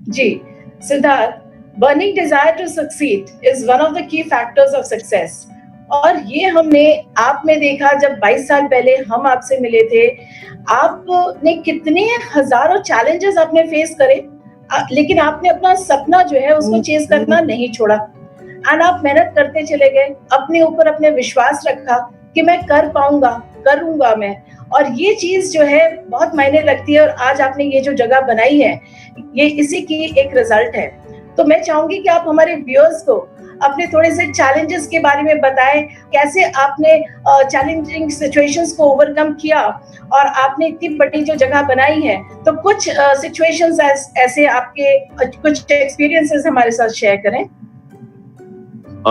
Ji, Siddharth, burning desire to succeed is one of the key factors of success. और ये हमने आप में देखा जब 22 साल पहले हम आपसे मिले थे, आपने कितने हजारों चैलेंजेस आपने फेस करे, लेकिन आपने अपना सपना जो है उसको चेस करना नहीं छोड़ा एंड आप मेहनत करते चले गए, अपने ऊपर अपने विश्वास रखा कि मैं कर पाऊंगा, करूंगा मैं। और ये चीज जो है बहुत मायने रखती है, और आज आपने ये जो जगह बनाई है ये इसी की एक रिजल्ट है। तो मैं चाहूंगी कि आप हमारे व्यूअर्स को अपने थोड़े से चैलेंजेस के बारे में बताएं, कैसे आपने चैलेंजिंग सिचुएशंस को ओवरकम किया और आपने इतनी बड़ी जो जगह बनाई है। तो कुछ सिचुएशंस ऐसे आपके कुछ एक्सपीरियंसेस हमारे साथ शेयर करें।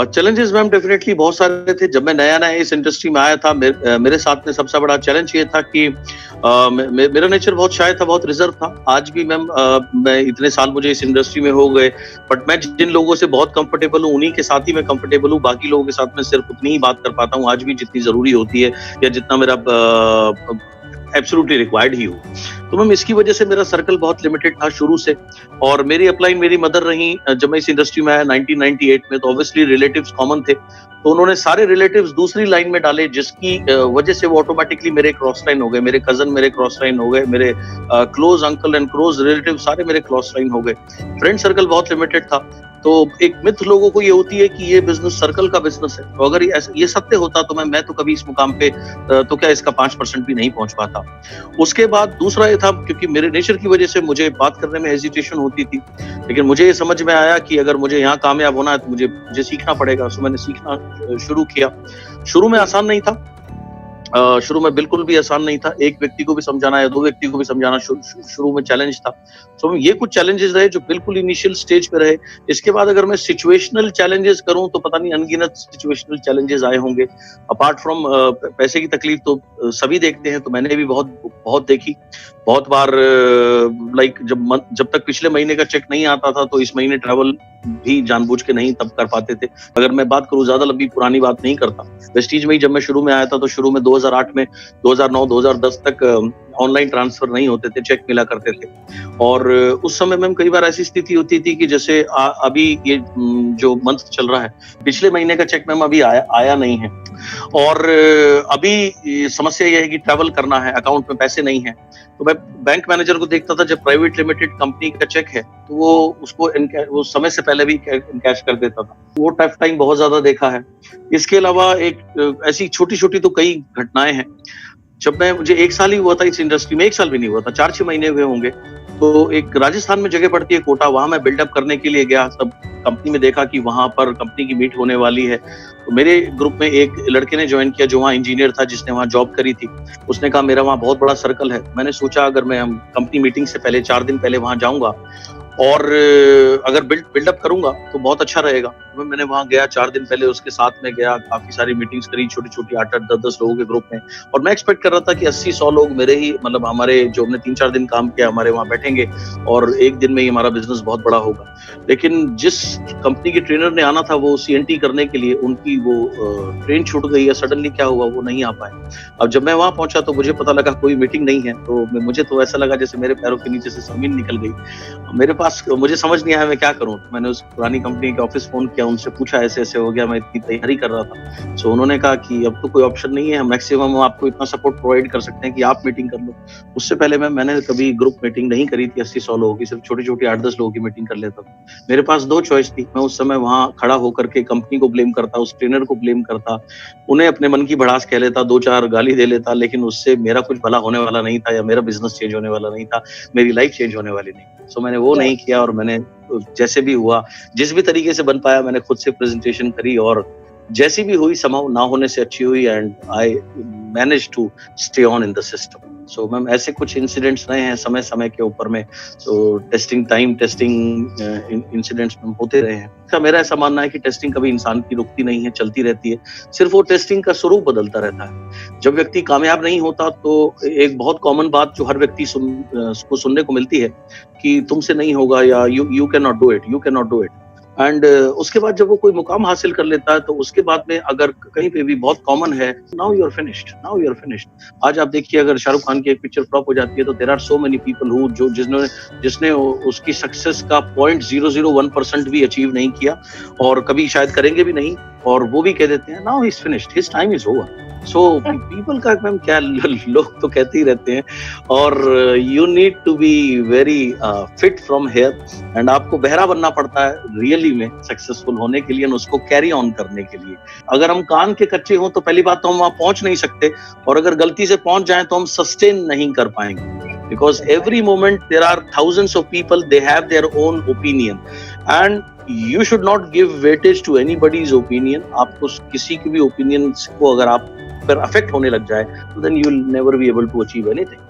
चैलेंजेस मैम डेफिनेटली बहुत सारे थे। जब मैं नया नया इस इंडस्ट्री में आया था, मेरे साथ में सबसे बड़ा चैलेंज ये था कि मेरा नेचर बहुत शाय था, बहुत रिजर्व था। आज भी मैम मैं इतने साल मुझे इस इंडस्ट्री में हो गए, बट मैं जिन लोगों से बहुत कंफर्टेबल हूँ उन्हीं के साथ ही मैं कंफर्टेबल हूँ। बाकी लोगों के साथ में सिर्फ उतनी ही बात कर पाता हूँ आज भी जितनी जरूरी होती है या जितना मेरा एब्सोल्युटली रिक्वायर्ड ही हो। तो मैम इसकी वजह से मेरा सर्कल बहुत लिमिटेड था शुरू से। और मेरी अपलाइन मेरी मदर रही जब मैं इस इंडस्ट्री में आया 1998 में, तो ऑब्वियसली रिलेटिव्स कॉमन थे, तो उन्होंने सारे रिलेटिव्स दूसरी लाइन में डाले, जिसकी वजह से वो ऑटोमेटिकली मेरे क्रॉस लाइन हो गए। मेरे कजन मेरे क्रॉस लाइन हो गए, मेरे close uncle and close relative सारे मेरे क्रॉस लाइन हो गए। फ्रेंड सर्कल बहुत लिमिटेड था। तो एक मिथ लोगों को ये होती है कि ये बिजनेस सर्कल का बिजनेस है, तो अगर ये सत्य होता तो मैं तो कभी इस मुकाम पे तो क्या इसका 5% भी नहीं पहुंच पाता। उसके बाद दूसरा ये था, क्योंकि मेरे नेचर की वजह से मुझे बात करने में हेजिटेशन होती थी, लेकिन मुझे ये समझ में आया कि अगर मुझे यहाँ कामयाब होना है तो मुझे सीखना पड़ेगा। सो मैंने सीखना शुरू किया। शुरू में आसान नहीं था, शुरू में बिल्कुल भी आसान नहीं था। एक व्यक्ति को भी समझाना या दो व्यक्ति को भी समझाना शुरू में चैलेंज था। सो ये कुछ चैलेंजेस रहे जो बिल्कुल इनिशियल स्टेज पे रहे। इसके बाद अगर मैं सिचुएशनल चैलेंजेस करूं तो पता नहीं अनगिनत सिचुएशनल चैलेंजेस आए होंगे। अपार्ट फ्रॉम पैसे की तकलीफ तो सभी देखते हैं, तो मैंने भी बहुत देखी। बहुत बार लाइक जब तक पिछले महीने का चेक नहीं आता था तो इस महीने ट्रैवल भी जानबूझ के नहीं तब कर पाते थे। अगर मैं बात करूं, ज्यादा लंबी पुरानी बात नहीं करता, वेस्टीज में ही जब मैं शुरू में आया था तो शुरू में 2008 में 2009 2010 तक ऑनलाइन ट्रांसफर नहीं होते थे, चेक मिला करते थे। और उस समय में कई बार ऐसी स्थिति होती थी कि जैसे अभी ये जो मंथ चल रहा है, पिछले महीने का चेक मैम अभी आया नहीं है। और अभी समस्या यह है कि ट्रैवल करना है, अकाउंट में पैसे नहीं है। तो मैं बैंक मैनेजर को देखता था, जब प्राइवेट लिमिटेड कंपनी का चेक है तो वो समय से पहले भी इनकैश कर देता था। वो टफ टाइम बहुत ज्यादा देखा है। इसके अलावा एक ऐसी छोटी छोटी तो कई घटनाएं हैं। जब मुझे 1 साल ही हुआ था इस इंडस्ट्री में, 1 साल भी नहीं हुआ था, 4-6 महीने हुए होंगे। तो एक राजस्थान में जगह पड़ती है कोटा, वहां मैं बिल्डअप करने के लिए गया। तब कंपनी में देखा कि वहां पर कंपनी की मीट होने वाली है। तो मेरे ग्रुप में एक लड़के ने ज्वाइन किया जो वहाँ इंजीनियर था, जिसने वहाँ जॉब करी थी। उसने कहा मेरा वहाँ बहुत बड़ा सर्कल है। मैंने सोचा अगर मैं कंपनी मीटिंग से पहले 4 दिन पहले वहाँ जाऊंगा और अगर बिल्डअप करूंगा तो बहुत अच्छा रहेगा। मैंने वहां गया, 4 दिन पहले उसके साथ में गया, काफी सारी मीटिंग्स करी, छोटी छोटी 8-8 10-10 लोगों के ग्रुप में। और मैं एक्सपेक्ट कर रहा था कि 80-100 लोग मेरे ही, मतलब हमारे जो हमने 3-4 दिन काम किया हमारे वहां बैठेंगे और एक दिन में ही हमारा बिजनेस बहुत बड़ा होगा। लेकिन जिस कंपनी के ट्रेनर ने आना था वो CNT करने के लिए, उनकी वो ट्रेन छूट गई या सडनली क्या हुआ वो नहीं आ पाए। अब जब मैं वहां पहुंचा तो मुझे पता लगा कोई मीटिंग नहीं है। तो मुझे तो ऐसा लगा जैसे मेरे पैरों के नीचे से जमीन निकल गई। मेरे पास, मुझे समझ नहीं आया मैं क्या करूं। मैंने उस पुरानी कंपनी के ऑफिस फोन किया, उनसे पूछा ऐसे ऐसे हो गया, मैं इतनी तैयारी कर रहा था। सो उन्होंने कहा कि अब तो कोई ऑप्शन नहीं है, मैक्सिमम आपको इतना सपोर्ट प्रोवाइड कर सकते हैं कि आप मीटिंग कर लो। उससे पहले मैंने कभी ग्रुप मीटिंग नहीं करी थी 80-100 लोगों की, सिर्फ छोटी छोटी 8-10 लोगों की मीटिंग कर लेता था। मेरे पास 2 चॉइस थी। मैं उस समय वहां खड़ा होकर के कंपनी को ब्लेम करता, उस ट्रेनर को ब्लेम करता, उन्हें अपने मन की भड़ास कह लेता, 2-4 गाली दे लेता, लेकिन उससे मेरा कुछ भला होने वाला नहीं था या मेरा बिजनेस चेंज होने वाला नहीं था, मेरी लाइफ चेंज होने वाली नहीं। सो मैंने वो नहीं किया और मैंने जैसे भी हुआ, जिस भी तरीके से बन पाया, मैंने खुद से प्रेजेंटेशन करी और जैसी भी हुई समाउ ना होने से अच्छी हुई and I manage to stay on in the system. So ma'am ऐसे कुछ इंसिडेंट्स रहे हैं समय समय के ऊपर में। सो टेस्टिंग इंसिडेंट्स में होते रहे हैं। तो मेरा ऐसा मानना है कि टेस्टिंग कभी इंसान की रुकती नहीं है, चलती रहती है। सिर्फ वो टेस्टिंग का स्वरूप बदलता रहता है। जब व्यक्ति कामयाब नहीं होता तो एक बहुत कॉमन बात जो हर व्यक्ति को सुनने को मिलती है कि तुमसे नहीं होगा या you can not do it, and उसके बाद जब वो कोई मुकाम हासिल कर लेता है तो उसके बाद में अगर कहीं पे भी बहुत कॉमन है, now you are finished, now you are finished. आज आप देखिए अगर शाहरुख खान की एक पिक्चर फ्लॉप हो जाती है तो there are so many people who जो जिसने उसकी सक्सेस का 0.001% भी अचीव नहीं किया और कभी शायद करेंगे भी नहीं, और वो भी कह देते हैं now he is finished, his time is over. So people का मैम क्या लोग तो कहते ही रहते हैं, और you need to be very fit from here, and आपको बहरा बनना पड़ता है रियली में सक्सेसफुल होने के लिए, उसको कैरी ऑन करने के लिए। अगर हम कान के कच्चे हों तो पहली बात तो हम वहां पहुंच नहीं सकते, और अगर गलती से पहुंच जाएं तो हम सस्टेन नहीं कर पाएंगे, because every moment there are thousands of people, they have their own opinion and you should not give weightage to anybody's opinion। आपको किसी की भी opinion को अगर आप पर अफेक्ट होने लग जाए तो then you will never be able to achieve anything।